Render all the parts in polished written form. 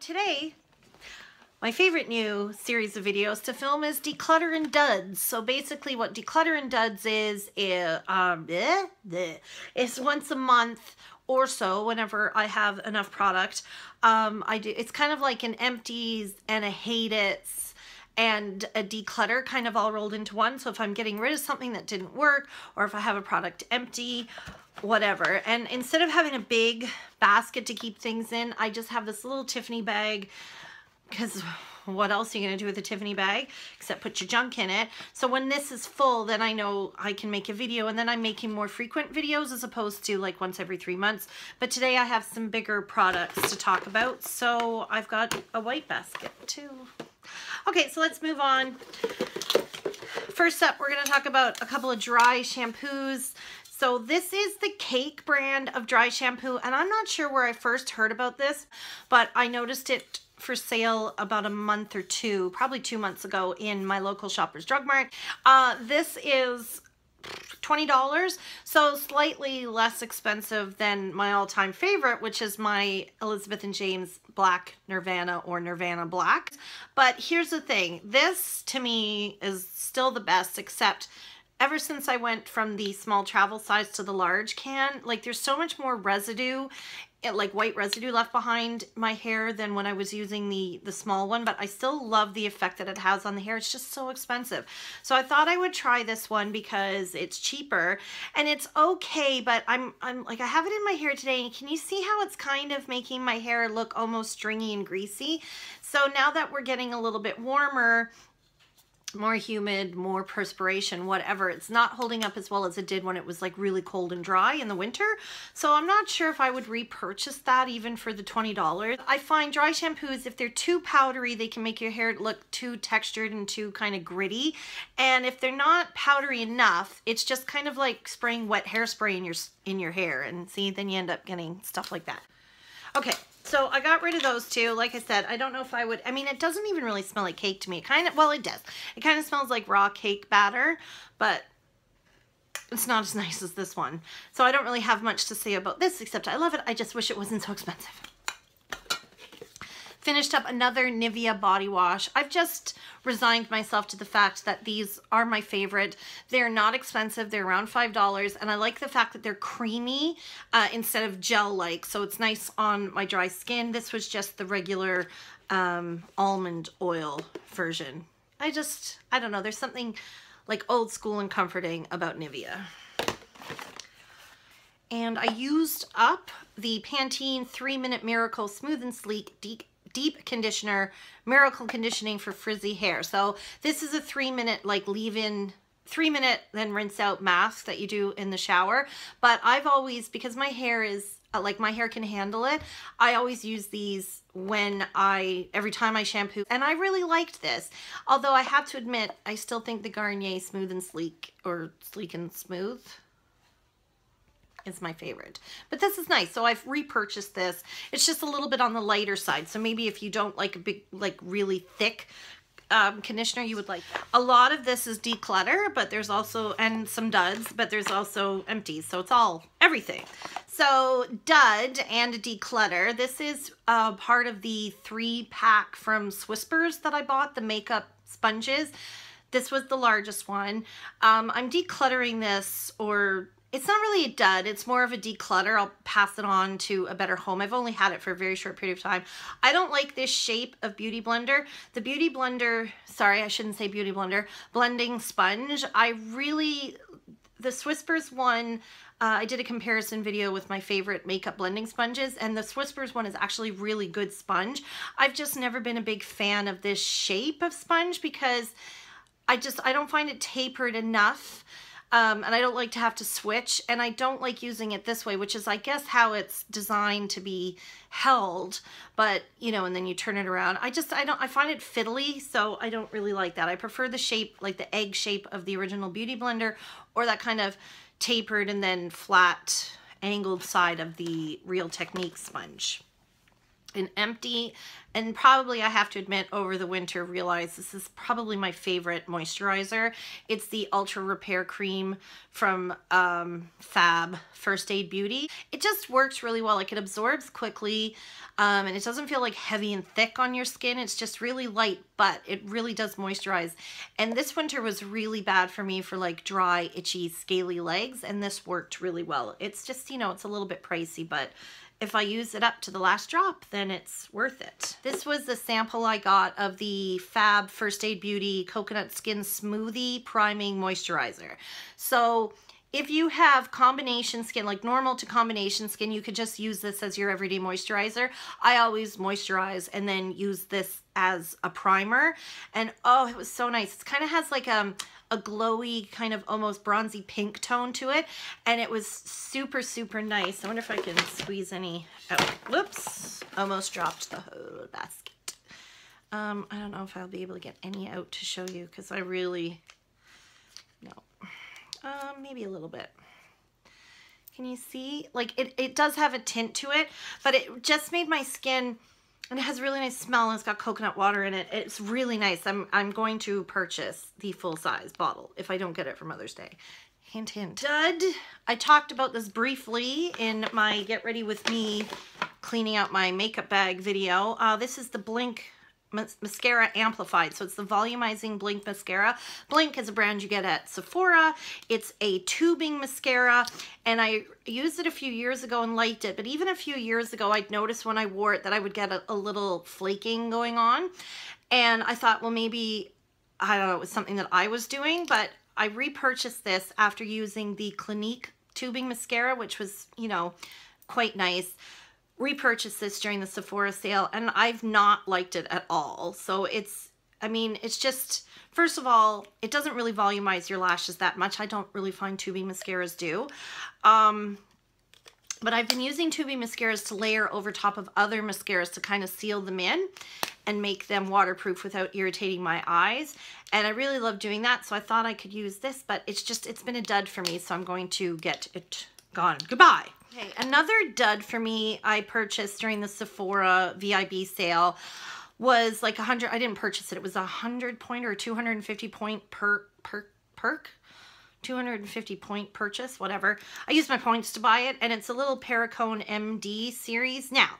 Today, my favorite new series of videos to film is Declutter and Duds. So basically what Declutter and Duds is once a month or so, whenever I have enough product. It's kind of like an empties and a hate it's and a declutter kind of all rolled into one. So if I'm getting rid of something that didn't work, or if I have a product empty, whatever. And instead of having a big basket to keep things in, I just have this little Tiffany bag, because what else are you going to do with a Tiffany bag except put your junk in it? So when this is full, then I know I can make a video, and then I'm making more frequent videos as opposed to like once every 3 months. But today I have some bigger products to talk about, so I've got a white basket too. Okay, so let's move on. First up, we're going to talk about a couple of dry shampoos. So this is the Cake brand of dry shampoo, and I'm not sure where I first heard about this, but I noticed it for sale about a month or two, probably 2 months ago in my local Shoppers Drug Mart. This is $20, so slightly less expensive than my all-time favorite, which is my Elizabeth and James Black Nirvana or Nirvana Black. But here's the thing, this to me is still the best, except ever since I went from the small travel size to the large can, like there's so much more residue, like white residue left behind my hair than when I was using the small one, but I still love the effect that it has on the hair. It's just so expensive. So I thought I would try this one because it's cheaper and it's okay, but I'm like, I have it in my hair today, and can you see how it's kind of making my hair look almost stringy and greasy? So now that we're getting a little bit warmer, more humid, more perspiration, whatever, it's not holding up as well as it did when it was like really cold and dry in the winter. So I'm not sure if I would repurchase that even for the $20. I find dry shampoos, if they're too powdery, they can make your hair look too textured and too kind of gritty. And if they're not powdery enough, it's just kind of like spraying wet hairspray in your hair, and see, then you end up getting stuff like that. Okay, so I got rid of those two. Like I said, I don't know if I would, I mean, it doesn't even really smell like cake to me. It kind of, well, it does. It kind of smells like raw cake batter, but it's not as nice as this one. So I don't really have much to say about this, except I love it. I just wish it wasn't so expensive. Finished up another Nivea body wash. I've just resigned myself to the fact that these are my favorite. They're not expensive. They're around $5, and I like the fact that they're creamy instead of gel-like, so it's nice on my dry skin. This was just the regular almond oil version. I don't know. There's something like old school and comforting about Nivea. And I used up the Pantene 3-Minute Miracle Smooth and Sleek Deep Conditioner, Miracle Conditioning for Frizzy Hair. So this is a 3-minute like leave-in, 3-minute then rinse out mask that you do in the shower. But I've always, because my hair is like, my hair can handle it, I always use these every time I shampoo, and I really liked this. Although I have to admit, I still think the Garnier Smooth and Sleek, or Sleek and Smooth, is my favorite. But this is nice, so I've repurchased this. It's just a little bit on the lighter side, so maybe if you don't like a big, like really thick conditioner, you would like that. A lot of this is declutter, but there's also, and some duds, but there's also empties, so it's all everything. So dud and declutter. This is part of the 3-pack from Whispers that I bought, the makeup sponges. This was the largest one. I'm decluttering this, or it's not really a dud, it's more of a declutter. I'll pass it on to a better home. I've only had it for a very short period of time. I don't like this shape of Beauty Blender. The Beauty Blender, sorry, I shouldn't say Beauty Blender, blending sponge. The Whispers one, I did a comparison video with my favorite makeup blending sponges, and the Whispers one is actually really good sponge. I've just never been a big fan of this shape of sponge because I don't find it tapered enough. And I don't like to have to switch, and I don't like using it this way, which is, I guess, how it's designed to be held, but, you know, and then you turn it around. I find it fiddly, so I don't really like that. I prefer the shape, like the egg shape of the original Beauty Blender, or that kind of tapered and then flat angled side of the Real Technique sponge. an empty, and probably I have to admit over the winter realize this is probably my favorite moisturizer. It's the Ultra Repair Cream from Fab First Aid Beauty. It just works really well. Like, it absorbs quickly, and it doesn't feel like heavy and thick on your skin. It's just really light, but it really does moisturize. And this winter was really bad for me for like dry, itchy, scaly legs, and this worked really well. It's just, you know, it's a little bit pricey, but if I use it up to the last drop, then it's worth it. This was the sample I got of the Fab First Aid Beauty Coconut Skin Smoothie Priming Moisturizer. So if you have combination skin, like normal to combination skin, you could just use this as your everyday moisturizer. I always moisturize and then use this as a primer. And oh, it was so nice. It kind of has like a glowy, kind of almost bronzy pink tone to it. And it was super, super nice. I wonder if I can squeeze any out. Whoops, almost dropped the whole basket. I don't know if I'll be able to get any out to show you because I really, no. Maybe a little bit. Can you see? Like, it does have a tint to it, but it just made my skin, and it has a really nice smell, and it's got coconut water in it. It's really nice. I'm going to purchase the full-size bottle if I don't get it for Mother's Day. Hint, hint. Dud. I talked about this briefly in my Get Ready With Me cleaning out my makeup bag video. This is the Blink Mascara Amplified. So it's the volumizing Blink mascara. Blink is a brand you get at Sephora. It's a tubing mascara, and I used it a few years ago and liked it, but even a few years ago I'd noticed when I wore it that I would get a little flaking going on, and I thought, well, maybe, I don't know, it was something that I was doing, but I repurchased this after using the Clinique tubing mascara, which was, you know, quite nice. Repurchased this during the Sephora sale, and I've not liked it at all. So it's, I mean, it's just, first of all, it doesn't really volumize your lashes that much. I don't really find tubing mascaras do. But I've been using tubing mascaras to layer over top of other mascaras to kind of seal them in and make them waterproof without irritating my eyes. And I really love doing that, so I thought I could use this, but it's just, it's been a dud for me, so I'm going to get it gone. Goodbye. Okay, another dud for me I purchased during the Sephora VIB sale was like 100, I didn't purchase it, it was 100 point or 250 point perk? 250 point purchase, whatever. I used my points to buy it, and it's a little Perricone MD series. Now,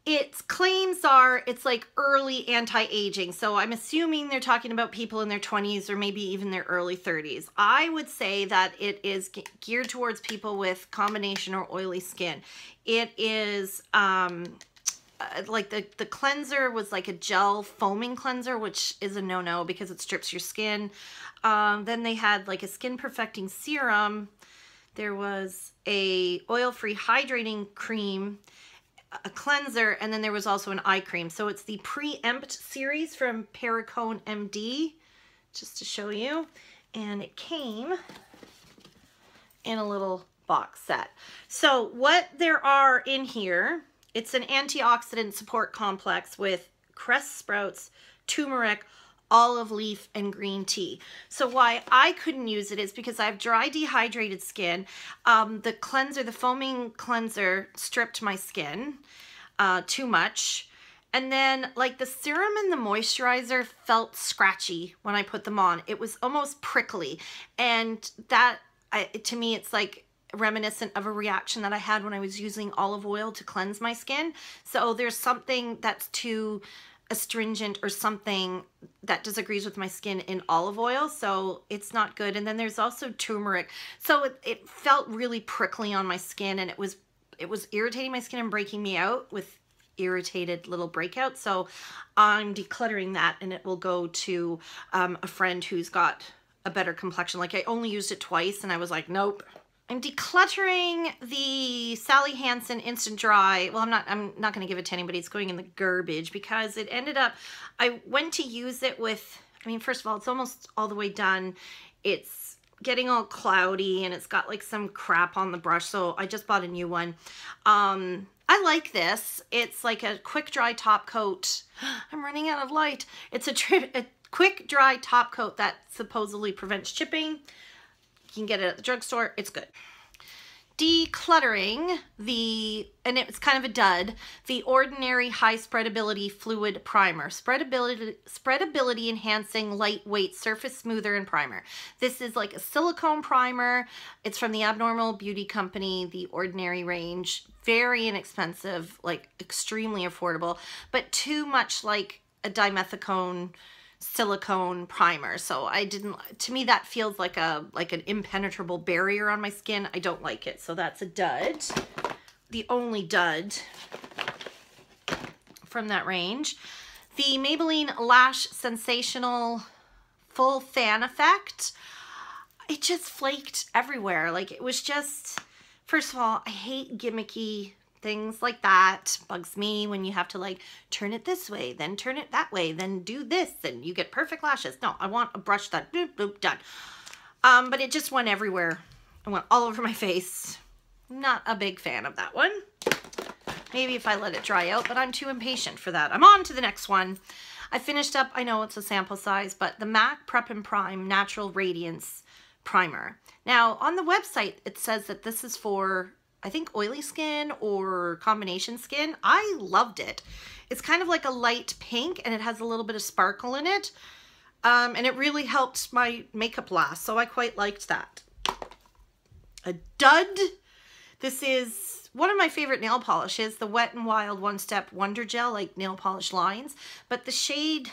its claims are it's like early anti-aging, so I'm assuming they're talking about people in their 20s or maybe even their early 30s. I would say that it is geared towards people with combination or oily skin. It is like the cleanser was like a gel foaming cleanser, which is a no-no because it strips your skin. Then they had like a skin perfecting serum. There was a oil-free hydrating cream, a cleanser, and then there was also an eye cream. So it's the Preempt series from Perricone MD, just to show you. And it came in a little box set. So what there are in here, it's an antioxidant support complex with cress sprouts, turmeric, olive leaf, and green tea. So why I couldn't use it is because I have dry, dehydrated skin. The cleanser, the foaming cleanser, stripped my skin too much. And then like the serum and the moisturizer felt scratchy when I put them on. It was almost prickly. And that, to me, it's like reminiscent of a reaction that I had when I was using olive oil to cleanse my skin. So there's something that's too astringent or something that disagrees with my skin in olive oil, so it's not good. And then there's also turmeric, so it felt really prickly on my skin, and it was irritating my skin and breaking me out with irritated little breakouts. So I'm decluttering that, and it will go to a friend who's got a better complexion. Like, I only used it twice and I was like, nope. I'm decluttering the Sally Hansen Instant Dry. Well, I'm not going to give it to anybody. It's going in the garbage because it ended up, I went to use it with, I mean, first of all, it's almost all the way done. It's getting all cloudy and it's got like some crap on the brush. So I just bought a new one. I like this. It's like a quick dry top coat. I'm running out of light. It's a quick dry top coat that supposedly prevents chipping. You can get it at the drugstore. It's good. decluttering and it's kind of a dud, the Ordinary High Spreadability Fluid Primer. Spreadability enhancing, lightweight, surface smoother and primer. This is like a silicone primer. It's from the Abnormal Beauty Company, the Ordinary range. Very inexpensive, like extremely affordable, but too much like a dimethicone silicone primer. So I didn't, to me that feels like an impenetrable barrier on my skin. I don't like it. So that's a dud. The only dud from that range. The Maybelline Lash Sensational Full Fan Effect. It just flaked everywhere. Like it was just, first of all, I hate gimmicky things like that. Bugs me when you have to like turn it this way, then turn it that way, then do this, and you get perfect lashes. No, I want a brush that boop, boop, done. But it just went everywhere. It went all over my face. Not a big fan of that one. Maybe if I let it dry out, but I'm too impatient for that. I'm on to the next one. I finished up, I know it's a sample size, but the MAC Prep and Prime Natural Radiance Primer. Now, on the website, it says that this is for, I think, oily skin or combination skin. I loved it. It's kind of like a light pink and it has a little bit of sparkle in it. And it really helped my makeup last, so I quite liked that. A dud. This is one of my favorite nail polishes, the Wet n Wild One Step Wonder Gel, like nail polish lines. But the shade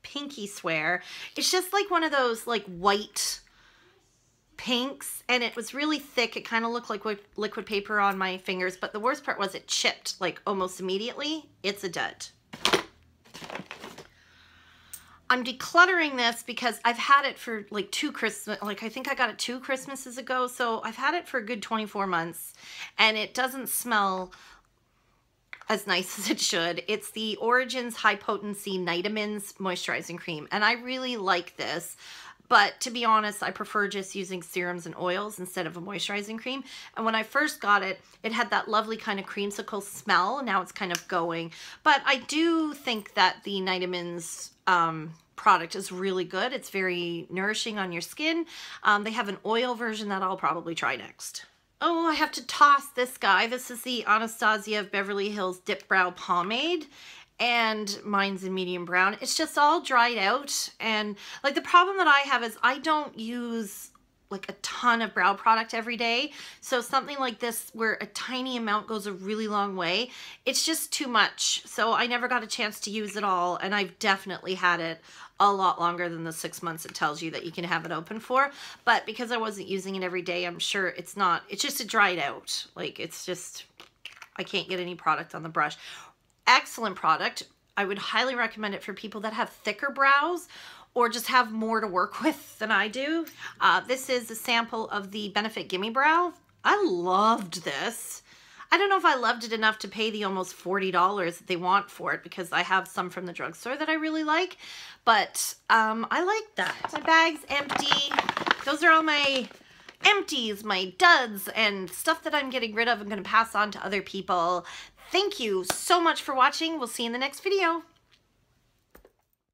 Pinky Swear, it's just like one of those like white pinks, and it was really thick. It kind of looked like liquid paper on my fingers, but the worst part was it chipped like almost immediately. It's a dud. I'm decluttering this because I've had it for like I think I got it 2 Christmases ago, so I've had it for a good 24 months, and it doesn't smell as nice as it should. It's the Origins High Potency Nitamins Moisturizing Cream, and I really like this. But to be honest, I prefer just using serums and oils instead of a moisturizing cream. And when I first got it, it had that lovely kind of creamsicle smell. Now it's kind of going. But I do think that the Nitamins product is really good. It's very nourishing on your skin. They have an oil version that I'll probably try next. Oh, I have to toss this guy. This is the Anastasia of Beverly Hills Dip Brow Pomade. And mine's in medium brown. It's just all dried out. And like the problem that I have is I don't use like a ton of brow product every day. So something like this where a tiny amount goes a really long way, it's just too much. So I never got a chance to use it all. And I've definitely had it a lot longer than the 6 months it tells you that you can have it open for. But because I wasn't using it every day, I'm sure it's just a dried out. Like it's just, I can't get any product on the brush. Excellent product. I would highly recommend it for people that have thicker brows or just have more to work with than I do. This is a sample of the Benefit Gimme Brow. I loved this. I don't know if I loved it enough to pay the almost $40 that they want for it, because I have some from the drugstore that I really like, but I like that. My bag's empty. Those are all my empties, my duds, and stuff that I'm getting rid of. I'm going to pass on to other people. Thank you so much for watching. We'll see you in the next video.